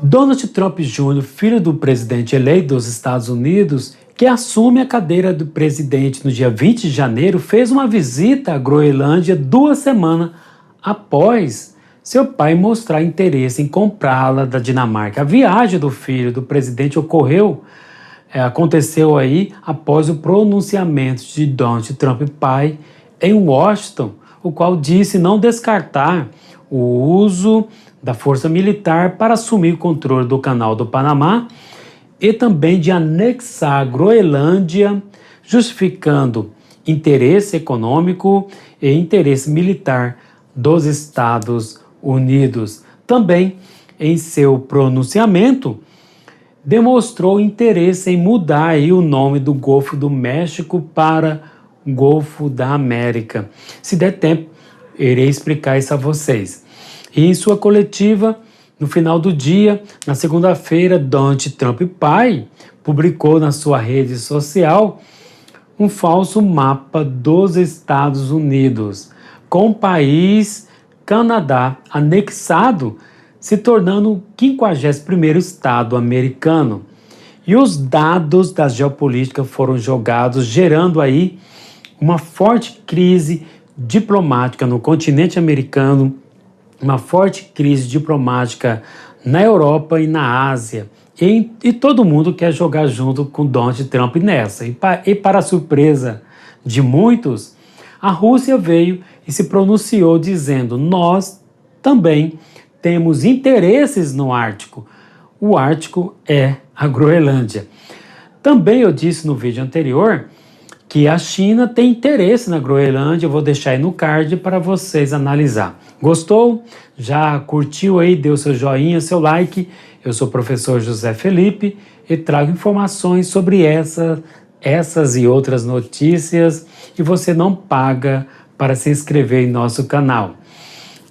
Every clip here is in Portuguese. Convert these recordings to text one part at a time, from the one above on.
Donald Trump Jr., filho do presidente eleito dos Estados Unidos, que assume a cadeira do presidente no dia 20 de janeiro, fez uma visita à Groenlândia 2 semanas após seu pai mostrar interesse em comprá-la da Dinamarca. A viagem do filho do presidente aconteceu aí após o pronunciamento de Donald Trump pai em Washington, o qual disse não descartar o uso da força militar para assumir o controle do Canal do Panamá e também de anexar a Groenlândia, justificando interesse econômico e interesse militar dos Estados Unidos. Também, em seu pronunciamento, demonstrou interesse em mudar aí o nome do Golfo do México para Golfo da América. Se der tempo, irei explicar isso a vocês. E em sua coletiva, no final do dia, na segunda-feira, Donald Trump pai publicou na sua rede social um falso mapa dos Estados Unidos, com o país Canadá anexado, se tornando o 51º estado americano. E os dados da geopolítica foram jogados, gerando aí uma forte crise diplomática no continente americano, uma forte crise diplomática na Europa e na Ásia. E todo mundo quer jogar junto com Donald Trump nessa. E para a surpresa de muitos, a Rússia veio e se pronunciou dizendo: nós também temos interesses no Ártico. O Ártico é a Groenlândia. Também eu disse no vídeo anterior que a China tem interesse na Groenlândia. Eu vou deixar aí no card para vocês analisar. Gostou? Já curtiu aí? Deu seu joinha, seu like? Eu sou o professor José Felipe e trago informações sobre essas e outras notícias, e você não paga para se inscrever em nosso canal.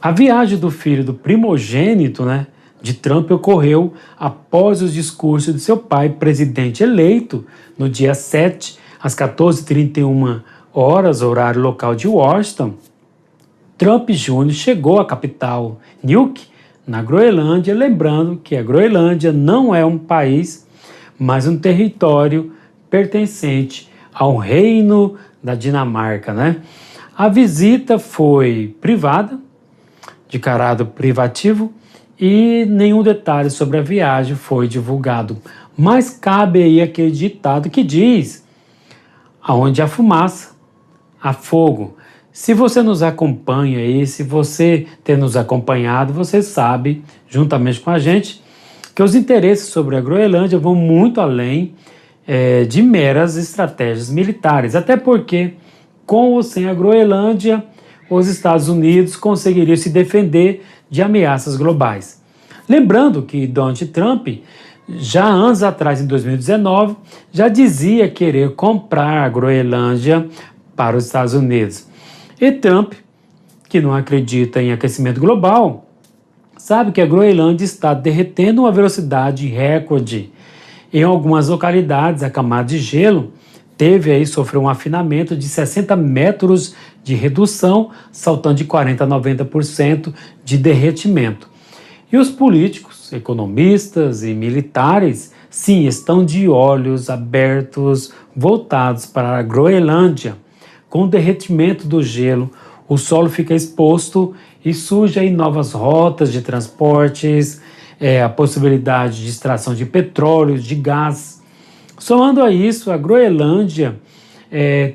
A viagem do filho do primogênito, de Trump ocorreu após os discursos de seu pai, presidente eleito, no dia 7, às 14h31, horário local de Washington. Trump Jr. chegou à capital, Nuuk, na Groenlândia, lembrando que a Groenlândia não é um país, mas um território pertencente ao Reino da Dinamarca, A visita foi privada, de caráter privativo, e nenhum detalhe sobre a viagem foi divulgado. Mas cabe aí aquele ditado que diz: aonde há fumaça, há fogo. Se você nos acompanha aí, se você tem nos acompanhado, você sabe, juntamente com a gente, que os interesses sobre a Groenlândia vão muito além de meras estratégias militares. Até porque, com ou sem a Groenlândia, os Estados Unidos conseguiriam se defender de ameaças globais. Lembrando que Donald Trump, já anos atrás, em 2019, já dizia querer comprar a Groenlândia para os Estados Unidos. E Trump, que não acredita em aquecimento global, sabe que a Groenlândia está derretendo a uma velocidade recorde. Em algumas localidades, a camada de gelo sofreu um afinamento de 60 metros de redução, saltando de 40% a 90% de derretimento. E os políticos, economistas e militares, sim, estão de olhos abertos, voltados para a Groenlândia. Com o derretimento do gelo, o solo fica exposto e surgem aí novas rotas de transportes, a possibilidade de extração de petróleo, de gás. Somando a isso, a Groenlândia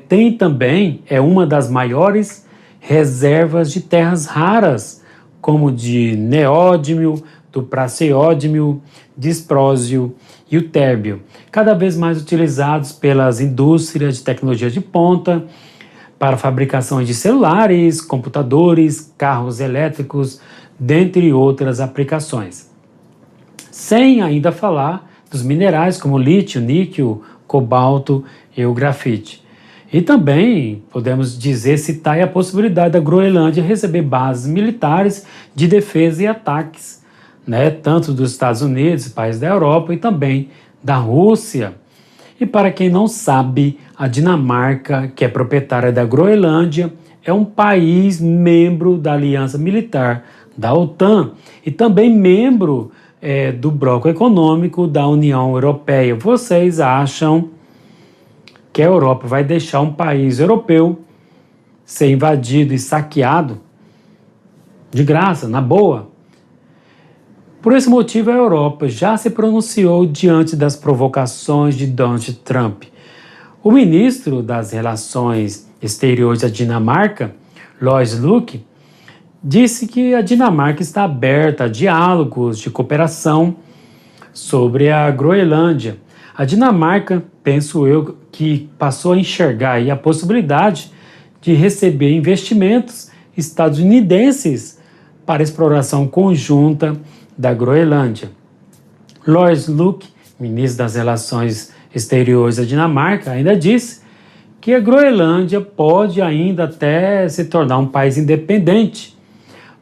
tem também uma das maiores reservas de terras raras, como de neódimio, do praseódimio, disprósio e o térbio, cada vez mais utilizados pelas indústrias de tecnologia de ponta, para fabricação de celulares, computadores, carros elétricos, dentre outras aplicações. Sem ainda falar dos minerais como lítio, níquel, cobalto e o grafite. E também podemos citar a possibilidade da Groenlândia receber bases militares de defesa e ataques, tanto dos Estados Unidos, países da Europa, e também da Rússia. E para quem não sabe, a Dinamarca, que é proprietária da Groenlândia, é um país membro da Aliança Militar da OTAN e também membro do bloco econômico da União Europeia. Vocês acham que a Europa vai deixar um país europeu ser invadido e saqueado de graça, na boa? Por esse motivo, a Europa já se pronunciou diante das provocações de Donald Trump. O ministro das Relações Exteriores da Dinamarca, Lars Løkke, disse que a Dinamarca está aberta a diálogos de cooperação sobre a Groenlândia. A Dinamarca, penso eu, que passou a enxergar aí a possibilidade de receber investimentos estadunidenses para exploração conjunta da Groenlândia. Lars Løkke, ministro das Relações Exteriores da Dinamarca, ainda disse que a Groenlândia pode ainda até se tornar um país independente,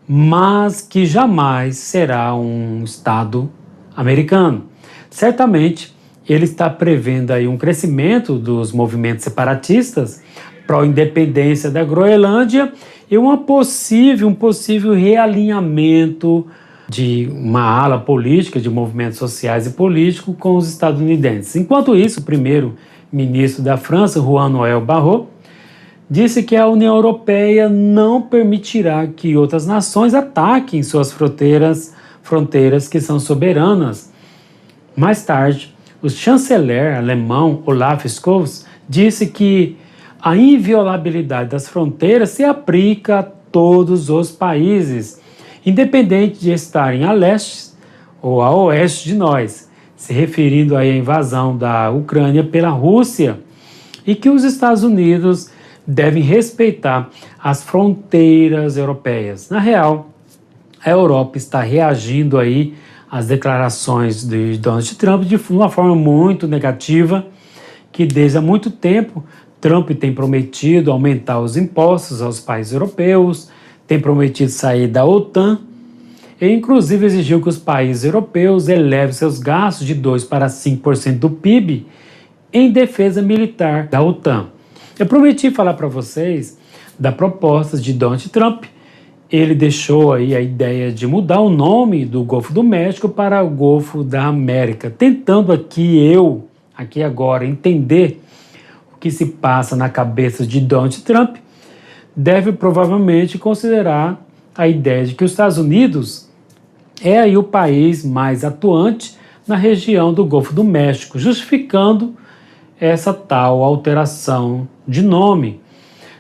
mas que jamais será um Estado americano. Certamente, ele está prevendo aí um crescimento dos movimentos separatistas pró-independência da Groenlândia e um possível realinhamento de uma ala política, de movimentos sociais e políticos com os estadunidenses. Enquanto isso, o primeiro-ministro da França, Juan Noël Barrot, disse que a União Europeia não permitirá que outras nações ataquem suas fronteiras que são soberanas. Mais tarde, o chanceler alemão Olaf Scholz disse que a inviolabilidade das fronteiras se aplica a todos os países, independente de estarem a leste ou a oeste de nós, se referindo aí à invasão da Ucrânia pela Rússia, e que os Estados Unidos devem respeitar as fronteiras europeias. Na real, a Europa está reagindo aí às declarações de Donald Trump de uma forma muito negativa, que desde há muito tempo Trump tem prometido aumentar os impostos aos países europeus, tem prometido sair da OTAN e inclusive exigiu que os países europeus elevem seus gastos de 2% para 5% do PIB em defesa militar da OTAN. Eu prometi falar para vocês da proposta de Donald Trump. Ele deixou aí a ideia de mudar o nome do Golfo do México para o Golfo da América, tentando aqui agora, entender o que se passa na cabeça de Donald Trump. Deve provavelmente considerar a ideia de que os Estados Unidos é aí o país mais atuante na região do Golfo do México, justificando essa tal alteração de nome,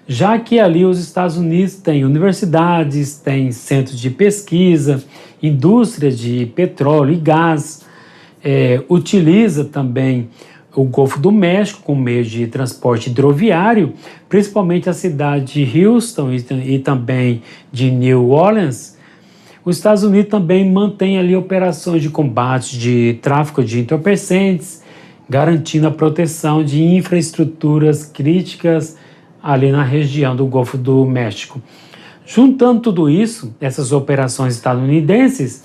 já que ali os Estados Unidos têm universidades, têm centros de pesquisa, indústria de petróleo e gás, utiliza também o Golfo do México como meio de transporte hidroviário, principalmente a cidade de Houston e também de New Orleans. Os Estados Unidos também mantém ali operações de combate de tráfico de entorpecentes, garantindo a proteção de infraestruturas críticas ali na região do Golfo do México. Juntando tudo isso, essas operações estadunidenses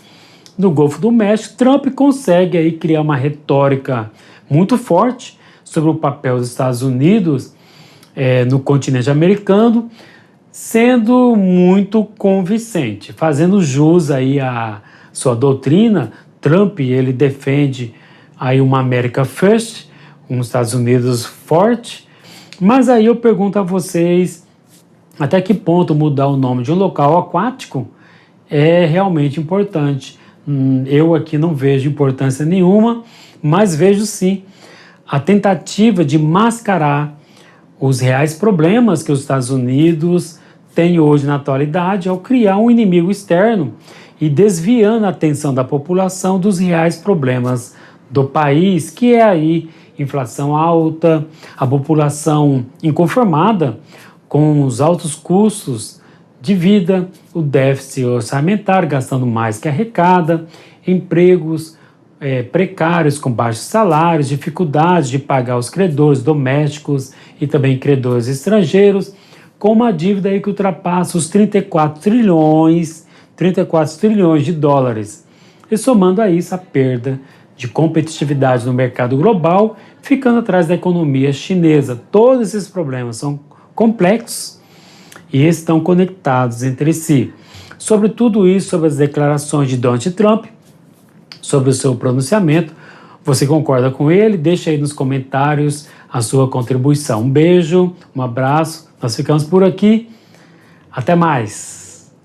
no Golfo do México, Trump consegue aí criar uma retórica muito forte sobre o papel dos Estados Unidos no continente americano, sendo muito convincente, fazendo jus aí à sua doutrina. Trump, ele defende aí uma America First, Estados Unidos forte, mas aí eu pergunto a vocês, até que ponto mudar o nome de um local aquático é realmente importante? Eu aqui não vejo importância nenhuma, mas vejo sim a tentativa de mascarar os reais problemas que os Estados Unidos têm hoje na atualidade ao criar um inimigo externo e desviando a atenção da população dos reais problemas do país, que é aí inflação alta, a população inconformada com os altos custos de vida, o déficit orçamentário, gastando mais que arrecada, empregos precários com baixos salários, dificuldade de pagar os credores domésticos e também credores estrangeiros, com uma dívida aí que ultrapassa os 34 trilhões de dólares. E somando a isso a perda de competitividade no mercado global, ficando atrás da economia chinesa. Todos esses problemas são complexos e estão conectados entre si. Sobre tudo isso, sobre as declarações de Donald Trump, sobre o seu pronunciamento. Você concorda com ele? Deixa aí nos comentários a sua contribuição. Um beijo, um abraço, nós ficamos por aqui. Até mais!